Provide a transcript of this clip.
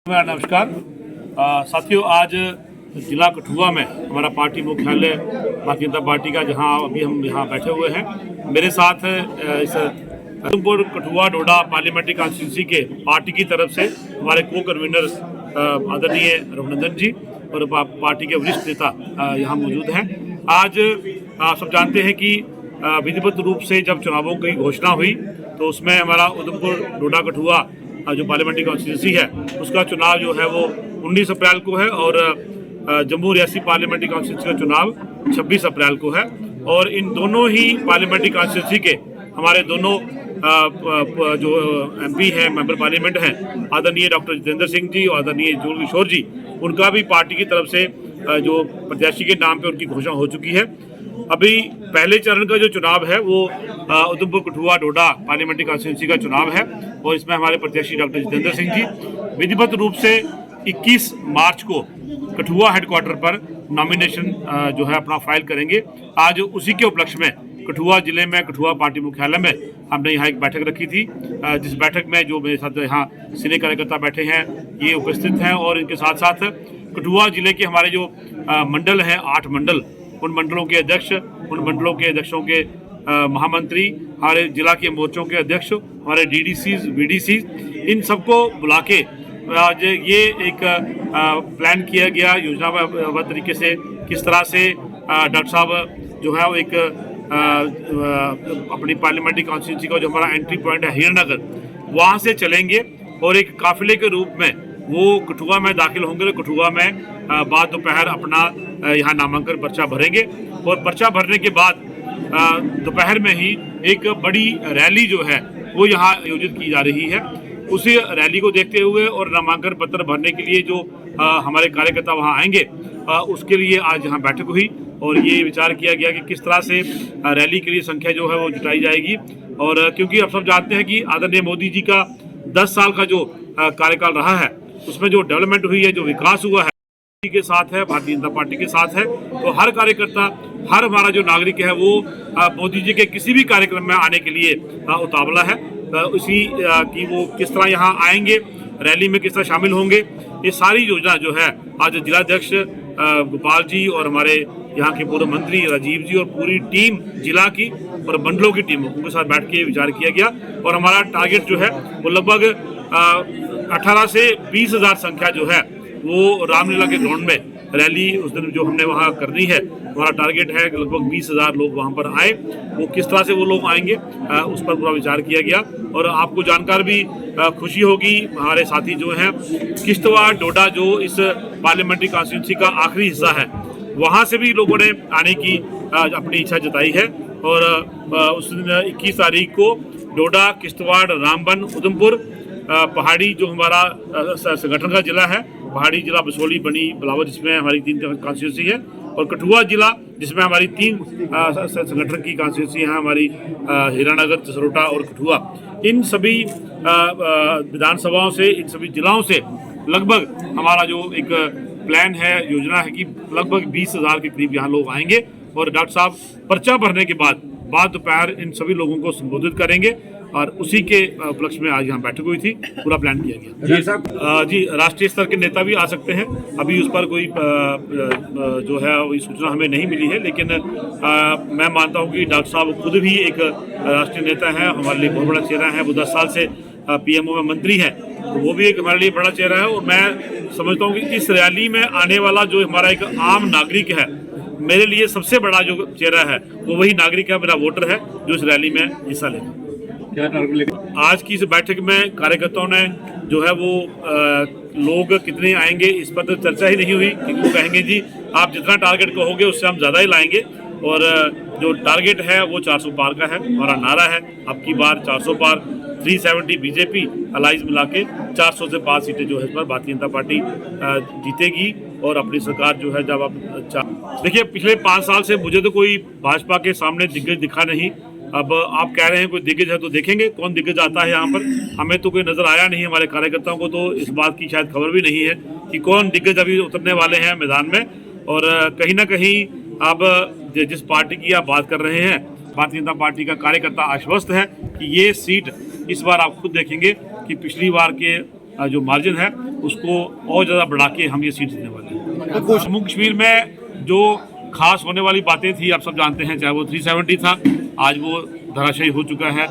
मेरा नमस्कार साथियों, आज जिला कठुआ में हमारा पार्टी मुख्यालय भारतीय जनता पार्टी का, जहां अभी हम यहाँ बैठे हुए हैं, मेरे साथ इस उधमपुर कठुआ डोडा पार्लियामेंट्री कॉन्स्टिट्यूंसी के पार्टी की तरफ से हमारे को कन्वीनर आदरणीय रघुनंदन जी और पार्टी के वरिष्ठ नेता यहाँ मौजूद हैं। आज आप सब जानते हैं कि विधिवत रूप से जब चुनावों की घोषणा हुई तो उसमें हमारा उधमपुर डोडा कठुआ जो पार्लियामेंट्री कॉन्स्टिट्यूंसी है उसका चुनाव जो है वो 19 अप्रैल को है और जम्मू रियासी पार्लियामेंट्री कॉन्स्टिट्यूंसी का चुनाव 26 अप्रैल को है। और इन दोनों ही पार्लियामेंट्री कॉन्स्टिट्यूंसी के हमारे दोनों जो एमपी हैं, मेंबर पार्लियामेंट हैं, आदरणीय डॉक्टर जितेंद्र सिंह जी और आदरणीय जुगल किशोर जी, उनका भी पार्टी की तरफ से जो प्रत्याशी के नाम पे उनकी घोषणा हो चुकी है। अभी पहले चरण का जो चुनाव है वो उधमपुर कठुआ डोडा पार्लियामेंट्री कॉन्स्टिट्यूंसी का चुनाव है और इसमें हमारे प्रत्याशी डॉक्टर जितेंद्र सिंह जी विधिवत रूप से 21 मार्च को कठुआ हेडक्वार्टर पर नॉमिनेशन जो है अपना फाइल करेंगे। आज उसी के उपलक्ष्य में कठुआ जिले में कठुआ पार्टी मुख्यालय में हमने यहाँ एक बैठक रखी थी, जिस बैठक में जो मेरे साथ यहाँ सीनियर कार्यकर्ता बैठे हैं ये उपस्थित हैं और इनके साथ साथ कठुआ जिले के हमारे जो मंडल हैं, 8 मंडल, उन मंडलों के अध्यक्ष, उन मंडलों के अध्यक्षों के महामंत्री, हमारे जिला के मोर्चों के अध्यक्ष, हमारे डीडीसीज, वीडीसीज, इन सबको बुला के आज ये एक प्लान किया गया योजनाबद्ध तरीके से किस तरह से डॉक्टर साहब जो है वो एक अपनी पार्लियामेंट्री कॉन्स्टिट्यूंसी का जो हमारा एंट्री पॉइंट है हीरानगर, वहाँ से चलेंगे और एक काफिले के रूप में वो कठुआ में दाखिल होंगे। तो कठुआ में बाद दोपहर अपना यहाँ नामांकन पर्चा भरेंगे और पर्चा भरने के बाद दोपहर में ही एक बड़ी रैली जो है वो यहाँ आयोजित की जा रही है। उसी रैली को देखते हुए और नामांकन पत्र भरने के लिए जो हमारे कार्यकर्ता वहाँ आएंगे, उसके लिए आज यहाँ बैठक हुई और ये विचार किया गया कि किस तरह से रैली के लिए संख्या जो है वो जुटाई जाएगी। और क्योंकि आप सब जानते हैं कि आदरणीय मोदी जी का 10 साल का जो कार्यकाल रहा है उसमें जो डेवलपमेंट हुई है, जो विकास हुआ है, के साथ है, भारतीय जनता पार्टी के साथ है। तो हर कार्यकर्ता, हर हमारा जो नागरिक है वो मोदी जी के किसी भी कार्यक्रम में आने के लिए उतावला है। उसी की वो किस तरह यहाँ आएंगे, रैली में किस तरह शामिल होंगे, ये सारी योजना जो है आज जिलाध्यक्ष गोपाल जी और हमारे यहाँ के पूर्व मंत्री राजीव जी और पूरी टीम जिला की और मंडलों की टीम, उनके साथ बैठ के विचार किया गया। और हमारा टारगेट जो है वो लगभग 18 से 20 हज़ार संख्या जो है वो रामलीला के ग्राउंड में रैली उस दिन जो हमने वहाँ करनी है, हमारा टारगेट है कि लगभग 20 हज़ार लोग वहाँ पर आए। वो किस तरह से वो लोग आएंगे उस पर पूरा विचार किया गया। और आपको जानकर भी खुशी होगी, हमारे साथी जो हैं किश्तवाड़ डोडा जो इस पार्लियामेंट्री कॉन्स्टिट्यूंसी का आखिरी हिस्सा है, वहाँ से भी लोगों ने आने की अपनी इच्छा जताई है। और उस दिन 21 तारीख को डोडा, किश्तवाड़, रामबन, उधमपुर, पहाड़ी जो हमारा संगठन का जिला है, पहाड़ी जिला बसोली, बनी, बिलावर, जिसमें हमारी 3 कॉन्स्टिट्यूंसी है, और कठुआ जिला जिसमें हमारी 3 संगठन की कॉन्स्टिट्यूंसी हैं, हमारी हीरानगर, जसरोटा और कठुआ। इन सभी विधानसभाओं से, इन सभी जिलाओं से लगभग हमारा जो एक प्लान है, योजना है कि लगभग 20 हज़ार के करीब यहाँ लोग आएंगे और डॉक्टर साहब पर्चा भरने के बाद दोपहर इन सभी लोगों को संबोधित करेंगे। और उसी के उपलक्ष्य में आज यहाँ बैठक हुई थी, पूरा प्लान किया गया। जी साहब, जी राष्ट्रीय स्तर के नेता भी आ सकते हैं, अभी उस पर कोई जो है वही सूचना हमें नहीं मिली है, लेकिन मैं मानता हूँ कि डॉक्टर साहब खुद भी एक राष्ट्रीय नेता हैं, हमारे लिए बहुत बड़ा चेहरा है। वो 10 साल से PMO में मंत्री हैं, तो वो भी एक हमारे लिए बड़ा चेहरा है। और मैं समझता हूँ कि इस रैली में आने वाला जो हमारा एक आम नागरिक है, मेरे लिए सबसे बड़ा जो चेहरा है वो वही नागरिक है, मेरा वोटर है, जो इस रैली में हिस्सा लेगा। आज की इस बैठक में कार्यकर्ताओं ने जो है वो लोग कितने आएंगे इस पर तो चर्चा ही नहीं हुई, क्योंकि वो कहेंगे जी आप जितना टारगेट कहोगे उससे हम ज़्यादा ही लाएंगे। और जो टारगेट है वो 400 पार का है, हमारा नारा है अब की बार 400 पार, 370 बीजेपी अलाइज मिला के 400 से 5 सीटें जो है इस पर भारतीय जनता पार्टी जीतेगी और अपनी सरकार जो है जब आप देखिए पिछले 5 साल से मुझे तो कोई भाजपा के सामने दिग्गज दिखा नहीं। अब आप कह रहे हैं कोई दिग्गज है तो देखेंगे कौन दिग्गज आता है यहाँ पर। हमें तो कोई नज़र आया नहीं, हमारे कार्यकर्ताओं को तो इस बात की शायद खबर भी नहीं है कि कौन दिग्गज अभी उतरने वाले हैं मैदान में। और कहीं ना कहीं अब जिस पार्टी की आप बात कर रहे हैं, भारतीय जनता पार्टी का कार्यकर्ता आश्वस्त है कि ये सीट इस बार आप खुद देखेंगे कि पिछली बार के जो मार्जिन है उसको और ज़्यादा बढ़ा के हम ये सीट देने वाले हैं। जम्मू कश्मीर में जो खास होने वाली बातें थी आप सब जानते हैं, चाहे वो 370 था, आज वो धराशायी हो चुका है।